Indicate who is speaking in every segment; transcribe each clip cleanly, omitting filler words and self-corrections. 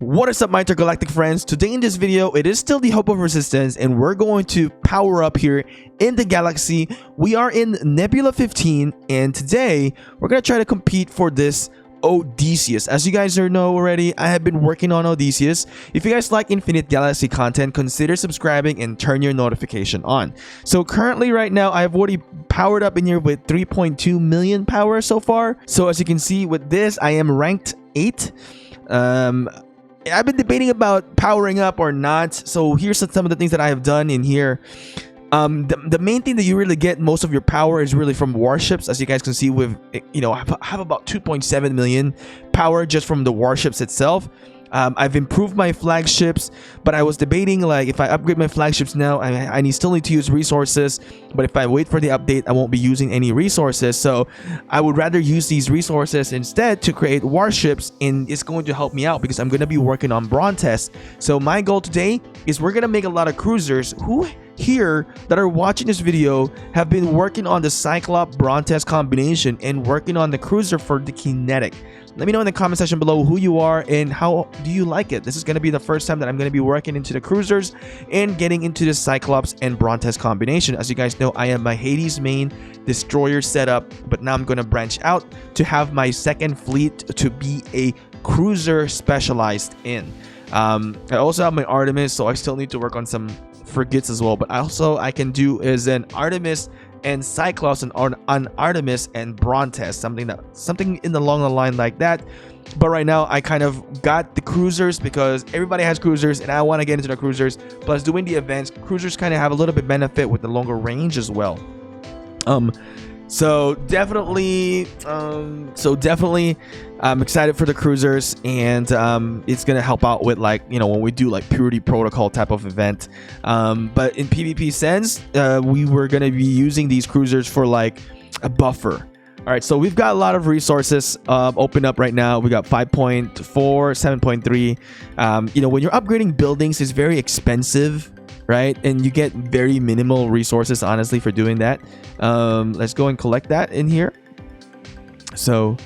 Speaker 1: What is up, my intergalactic friends? Today in this video, it is still the Hope of Resistance, and we're going to power up here in the galaxy. We are in Nebula 15, and today we're going to try to compete for this Odysseus. As you guys know already, I have been working on Odysseus. If you guys like Infinite Galaxy content, consider subscribing and turn your notification on. So currently right now, I have already powered up in here with 3.2 million power so far. So as you can see with this, I am ranked 8. I've been debating about powering up or not. So here's some of the things that I have done in here. The main thing that you really get most of your power is really from warships. As you guys can see, with I have about 2.7 million power just from the warships itself. I've improved my flagships, but I was debating, like, if I upgrade my flagships now, I still need to use resources. But if I wait for the update, I won't be using any resources. So I would rather use these resources instead to create warships, and it's going to help me out because I'm going to be working on brontes. So my goal today is we're going to make a lot of cruisers. Who here that are watching this video have been working on the cyclops brontes combination and working on the cruiser for the kinetic? Let me know in the comment section below who you are and how do you like it. This is going to be the first time that I'm going to be working into the cruisers and getting into the cyclops and brontes combination. As you guys know, I am my Hades main destroyer setup, but now I'm going to branch out to have my second fleet to be a cruiser specialized in. I also have my Artemis, so I still need to work on some frigates as well. But also I can do is an Artemis and Cyclops and on Artemis and brontes, something in the long line like that. But right now I kind of got the cruisers because everybody has cruisers and I want to get into the cruisers. Plus doing the events, cruisers kind of have a little bit benefit with the longer range as well. So definitely I'm excited for the cruisers, and it's gonna help out with, like, when we do like purity protocol type of event. But in PvP sense, we were gonna be using these cruisers for like a buffer. All right, so we've got a lot of resources open up right now. We got 5.4, 7.3. When you're upgrading buildings, it's very expensive, right? And you get very minimal resources, honestly, for doing that. Let's go and collect that in here. So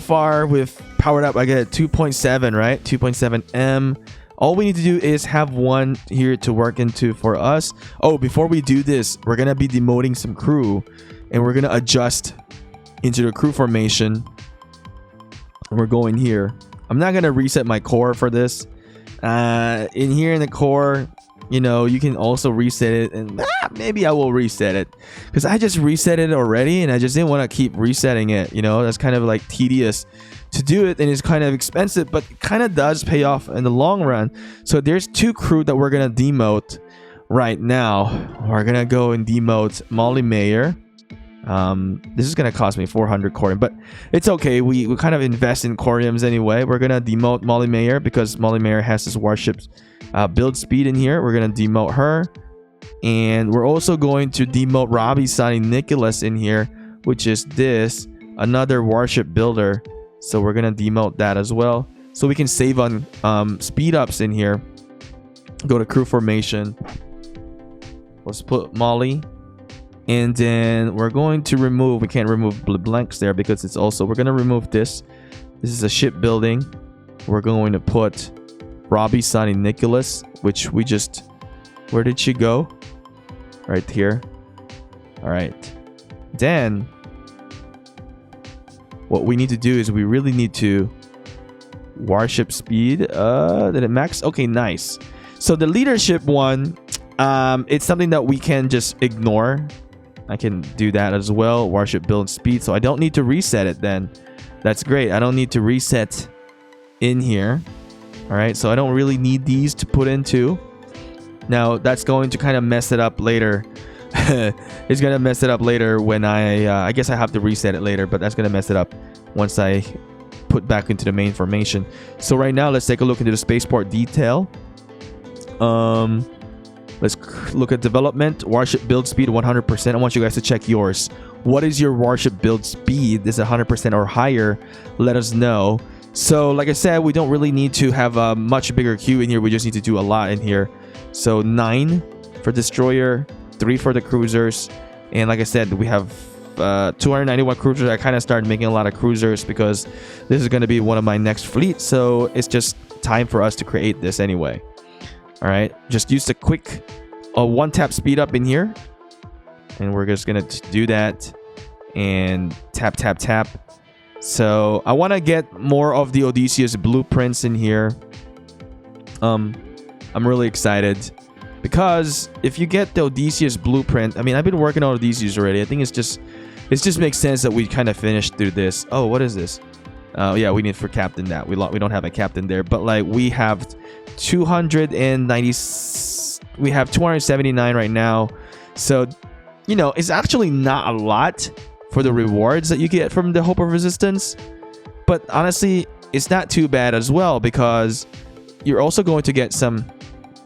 Speaker 1: far we've powered up. I get 2.7, right? 2.7 M. All we need to do is have one here to work into for us. Oh, before we do this, we're gonna be demoting some crew, and we're gonna adjust into the crew formation. We're going here. I'm not gonna reset my core for this. In here in the core, you can also reset it, and maybe I will reset it because I just reset it already and I just didn't want to keep resetting it. That's kind of like tedious to do it, and it's kind of expensive, but it kind of does pay off in the long run. So there's 2 crew that we're gonna demote right now. We're gonna go and demote Molly Mayer. This is gonna cost me 400 corium, but it's okay. We kind of invest in coriums anyway. We're gonna demote Molly Mayer because Molly Mayer has this warship's build speed in here. We're gonna demote her, and we're also going to demote Robbie Sonny Nicholas in here, which is another warship builder. So we're gonna demote that as well, so we can save on speed ups in here. Go to crew formation. Let's put Molly. And then we're going to remove, we can't remove blanks there because it's also, we're going to remove this. This is a ship building. We're going to put Robbie Sonny Nicholas, which we just, where did she go? Right here. All right. Then what we need to do is we really need to warship speed. Did it max? Okay, nice. So the leadership one, it's something that we can just ignore. I can do that as well. Warship build speed, so I don't need to reset it then. That's great. I don't need to reset in here. All right, so I don't really need these to put into. Now that's going to kind of mess it up later. It's gonna mess it up later when I guess I have to reset it later, but that's gonna mess it up once I put back into the main formation. So right now, let's take a look into the spaceport detail. Let's look at development. Warship build speed 100%. I want you guys to check yours. What is your warship build speed? Is it 100% or higher? Let us know. So like I said, we don't really need to have a much bigger queue in here. We just need to do a lot in here. So 9 for destroyer, 3 for the cruisers, and like I said, we have 291 cruisers. I kind of started making a lot of cruisers because this is going to be one of my next fleet. So it's just time for us to create this anyway. All right, just use the quick one tap speed up in here, and we're just gonna do that and tap tap tap. So I want to get more of the Odysseus blueprints in here. I'm really excited because if you get the Odysseus blueprint, I mean, I've been working on Odysseus already. I think it just makes sense that we kind of finish through this. Oh, what is this? Yeah, we need for captain that. We don't have a captain there, but like we have 290. We have 279 right now. So, you know, it's actually not a lot for the rewards that you get from the Hope of Resistance. But honestly, it's not too bad as well because you're also going to get some,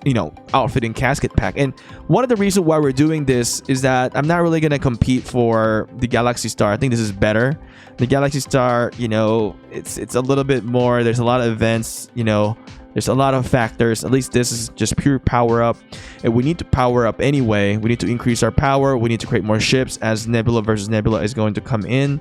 Speaker 1: you know, outfit and casket pack. And one of the reasons why we're doing this is that I'm not really going to compete for the Galaxy Star. I think this is better. The Galaxy Star, you know, it's a little bit more. There's a lot of events, you know, there's a lot of factors. At least this is just pure power up. And we need to power up anyway. We need to increase our power. We need to create more ships as Nebula versus Nebula is going to come in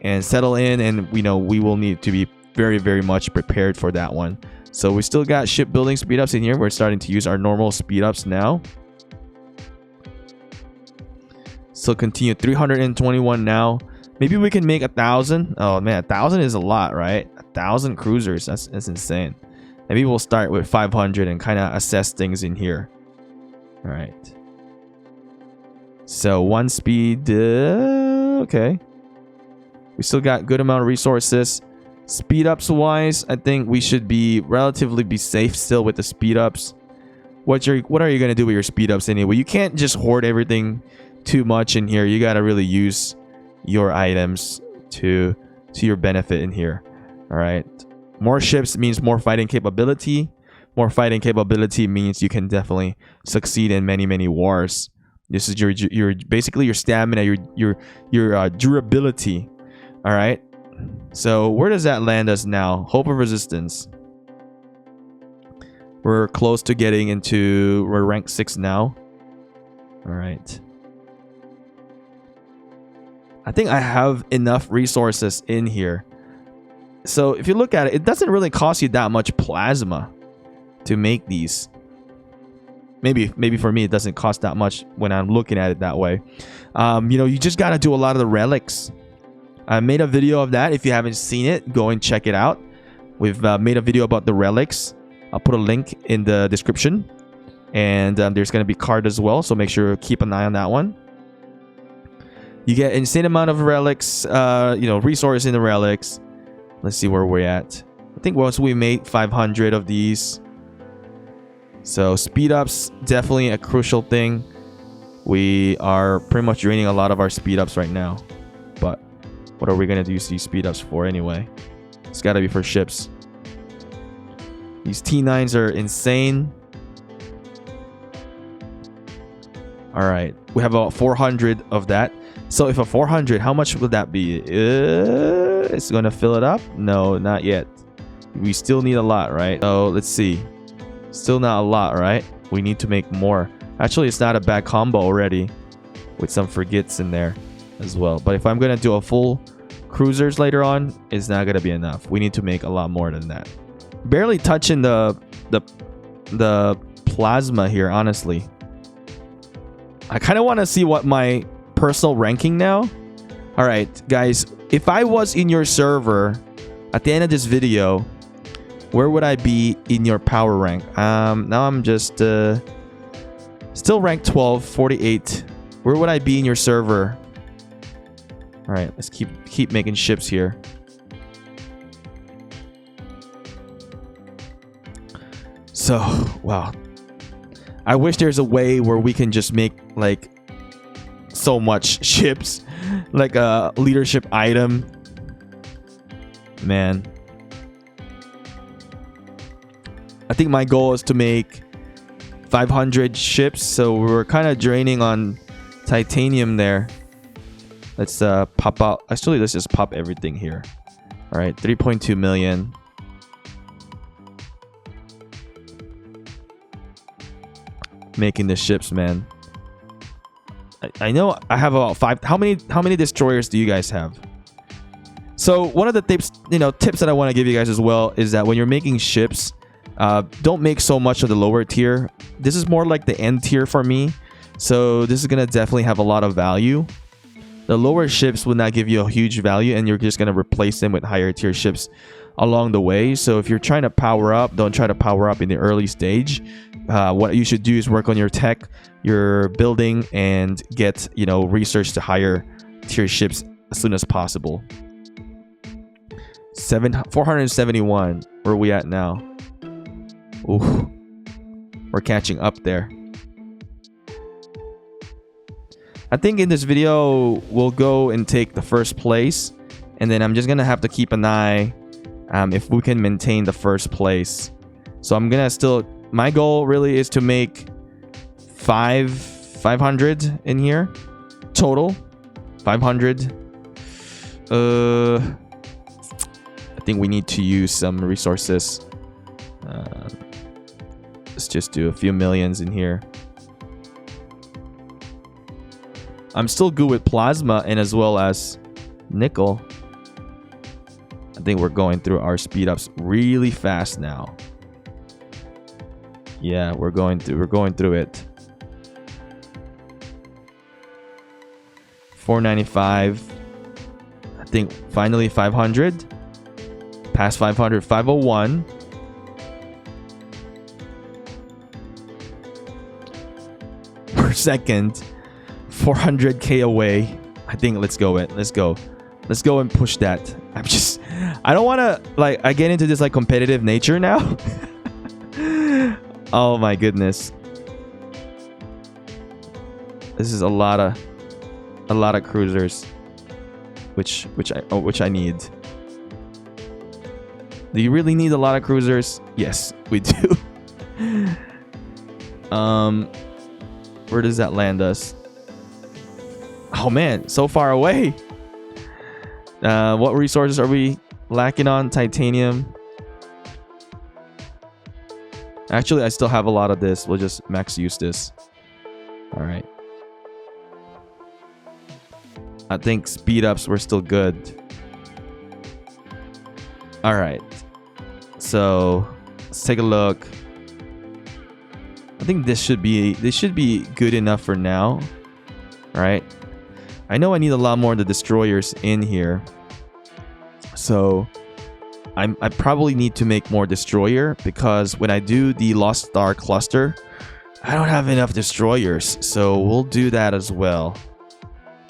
Speaker 1: and settle in. And, you know, we will need to be very, very much prepared for that one. So we still got shipbuilding speed ups in here. We're starting to use our normal speed ups now. So continue 321 now. Maybe we can make 1,000. Oh man, 1,000 is a lot, right? 1,000 cruisers. That's insane. Maybe we'll start with 500 and kind of assess things in here. All right. So one speed. Okay. We still got good amount of resources. Speed ups wise, I think we should be relatively safe still with the speed ups. What are you gonna do with your speed ups anyway? You can't just hoard everything too much in here. You gotta really use your items to your benefit in here. All right. More ships means more fighting capability. More fighting capability means you can definitely succeed in many wars. This is your basically your stamina, your durability. All right. So where does that land us now? Hope of Resistance. We're close to getting into, we're rank 6 now. All right. I think I have enough resources in here. So if you look at it, it doesn't really cost you that much plasma to make these. Maybe for me it doesn't cost that much when I'm looking at it that way. You know, you just gotta do a lot of the relics. I made a video of that. If you haven't seen it, go and check it out. We've made a video about the relics. I'll put a link in the description. And there's going to be card as well. So make sure to keep an eye on that one. You get insane amount of relics, you know, resources in the relics. Let's see where we're at. I think once we made 500 of these. So speed ups, definitely a crucial thing. We are pretty much draining a lot of our speed ups right now. But what are we going to use these speed ups for anyway? It's got to be for ships. These T9s are insane. All right. We have about 400 of that. So if a 400, how much would that be? It's going to fill it up? No, not yet. We still need a lot, right? So let's see. Still not a lot, right? We need to make more. Actually, it's not a bad combo already with some frigates in there as well. But if I'm going to do a full cruisers later on, it's not going to be enough. We need to make a lot more than that. Barely touching the plasma here, honestly. I kind of want to see what my personal ranking now. All right, guys, if I was in your server at the end of this video, where would I be in your power rank? Now I'm just still ranked 12, 48. Where would I be in your server? All right, let's keep making ships here. So, wow. I wish there's a way where we can just make like so much ships, like a leadership item. Man. I think my goal is to make 500 ships, so we're kind of draining on titanium there. Let's pop out. Actually, let's just pop everything here. All right, 3.2 million. Making the ships, man. I know I have about 5. How many destroyers do you guys have? So one of the tips that I want to give you guys as well is that when you're making ships, don't make so much of the lower tier. This is more like the end tier for me. So this is gonna definitely have a lot of value. The lower ships will not give you a huge value, and you're just gonna replace them with higher tier ships along the way. So if you're trying to power up, don't try to power up in the early stage. What you should do is work on your tech, your building, and get research to higher tier ships as soon as possible. 471. Where are we at now? Ooh, we're catching up there. I think in this video we'll go and take the first place, and then I'm just gonna have to keep an eye if we can maintain the first place. So I'm gonna my goal really is to make 500 in here total. 500. I think we need to use some resources. Let's just do a few millions in here. I'm still good with plasma and as well as nickel. I think we're going through our speed ups really fast now. Yeah, we're going through it. 495. I think finally 500. Past 500, 501. Per second. 400k away. I think let's go and push that. I don't want to I get into this competitive nature now. Oh my goodness, this is a lot of cruisers, which I need. Do you really need a lot of cruisers? Yes, we do. Where does that land us? Oh man, so far away. What resources are we lacking on? Titanium. Actually, I still have a lot of this. We'll just max use this. All right. I think speed ups were still good. All right. So let's take a look. I think this should be good enough for now. All right. I know I need a lot more of the destroyers in here. So I probably need to make more destroyer, because when I do the Lost Star cluster, I don't have enough destroyers. So we'll do that as well.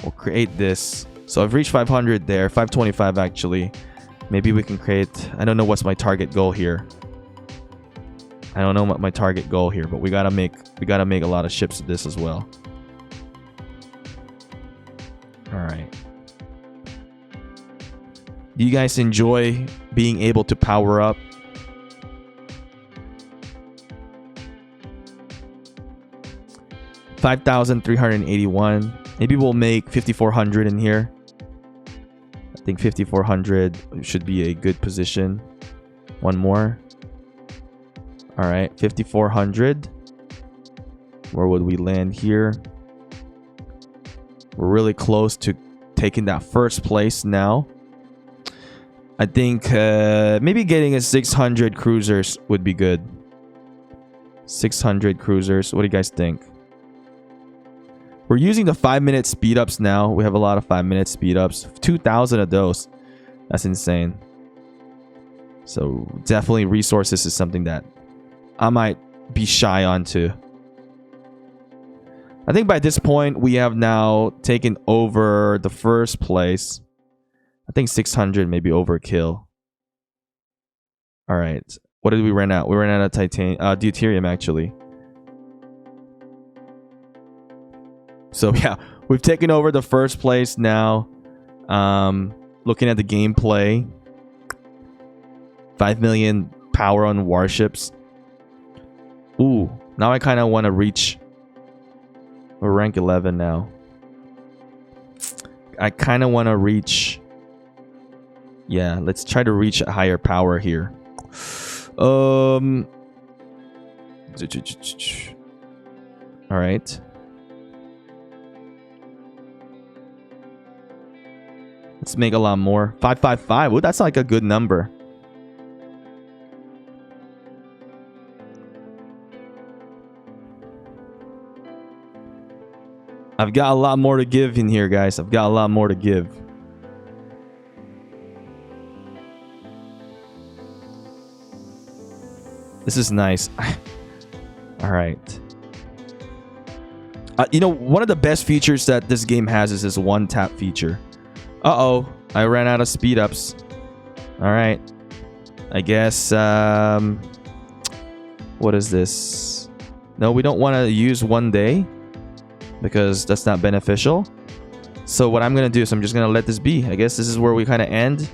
Speaker 1: We'll create this. So I've reached 500 there, 525 actually. Maybe we can create, I don't know what's my target goal here. I don't know what my target goal here, but we gotta make a lot of ships of this as well. All right. Do you guys enjoy being able to power up? $5,381. Maybe we'll make 5,400 in here. I think 5,400 should be a good position. One more. All right, 5,400. Where would we land here? We're really close to taking that first place now. I think maybe getting a 600 cruisers would be good. 600 cruisers. What do you guys think? We're using the 5-minute speed ups now. We have a lot of 5-minute speed ups. 2,000 of those. That's insane. So definitely resources is something that I might be shy on too. I think by this point we have now taken over the first place. I think 600 may be overkill. All right. What did we run out? We ran out of deuterium actually. So yeah, we've taken over the first place now. Looking at the gameplay. 5 million power on warships. Ooh, now I kind of want to reach. We're rank 11 now. I kind of want to reach. Yeah, let's try to reach a higher power here. All right. to make a lot more. 555. Oh, that's like a good number. I've got a lot more to give in here, guys. I've got a lot more to give. This is nice. All right. You know, one of the best features that this game has is this one tap feature. Uh-oh. I ran out of speed ups. All right. I guess, what is this? No, we don't want to use 1 day because that's not beneficial. So what I'm going to do is I'm just going to let this be. I guess this is where we kind of end.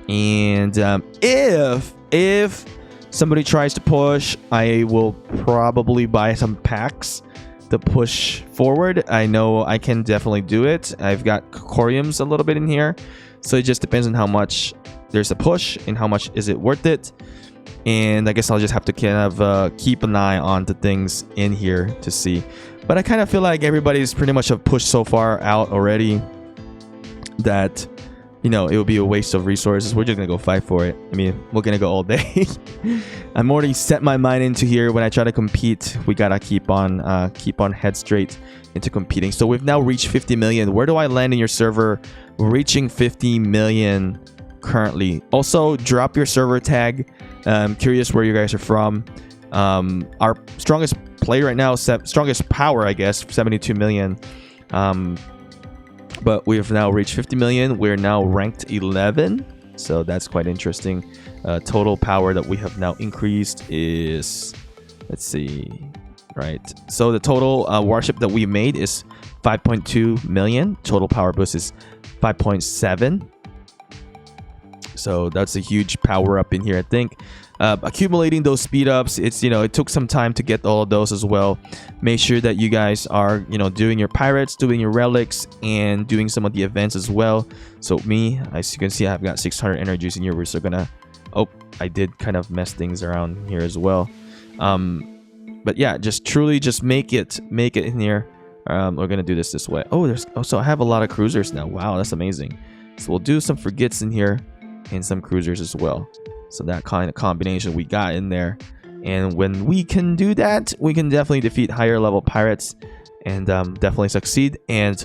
Speaker 1: And if somebody tries to push, I will probably buy some packs to push forward. I know I can definitely do it. I've got coriums a little bit in here. So it just depends on how much there's a push and how much is it worth it. And I guess I'll just have to kind of keep an eye on the things in here to see. But I kind of feel like everybody's pretty much have pushed so far out already that, you know, it would be a waste of resources. We're just gonna go fight for it. I mean, we're gonna go all day. I'm already set my mind into here. When I try to compete, we gotta keep on head straight into competing. So we've now reached 50 million. Where do I land in your server? We're reaching 50 million currently. Also, drop your server tag. I'm curious where you guys are from. Our strongest player right now, strongest power, I guess, 72 million. But we have now reached 50 million. We're now ranked 11. So that's quite interesting. Total power that we have now increased is, let's see, right. So the total Warship that we made is 5.2 million. Total power boost is 5.7. So that's a huge power up in here, I think. Accumulating those speed ups, it's, you know, it took some time to get all of those as well. Make sure that you guys are, you know, doing your pirates, doing your relics, and doing some of the events as well. So me, as you can see, I've got 600 energies in here. We're still gonna, oh, I did kind of mess things around here as well. But yeah, just truly just make it in here. We're gonna do this way. Oh, so I have a lot of cruisers now. Wow, that's amazing. So we'll do some frigates in here and some cruisers as well. So that kind of combination we got in there. And when we can do that, we can definitely defeat higher level pirates and definitely succeed. And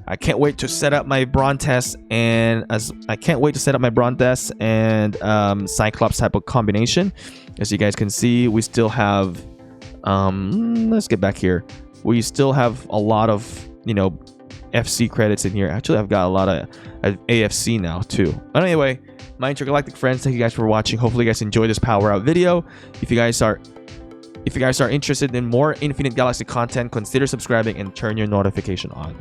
Speaker 1: I can't wait to set up my brontes and cyclops type of combination. As you guys can see, we still have let's get back here. We still have a lot of, you know, FC credits in here. Actually, I've got a lot of AFC now too. But anyway, my intergalactic friends, thank you guys for watching. Hopefully you guys enjoyed this power out video. If you guys are interested in more Infinite Galaxy content, consider subscribing and turn your notification on.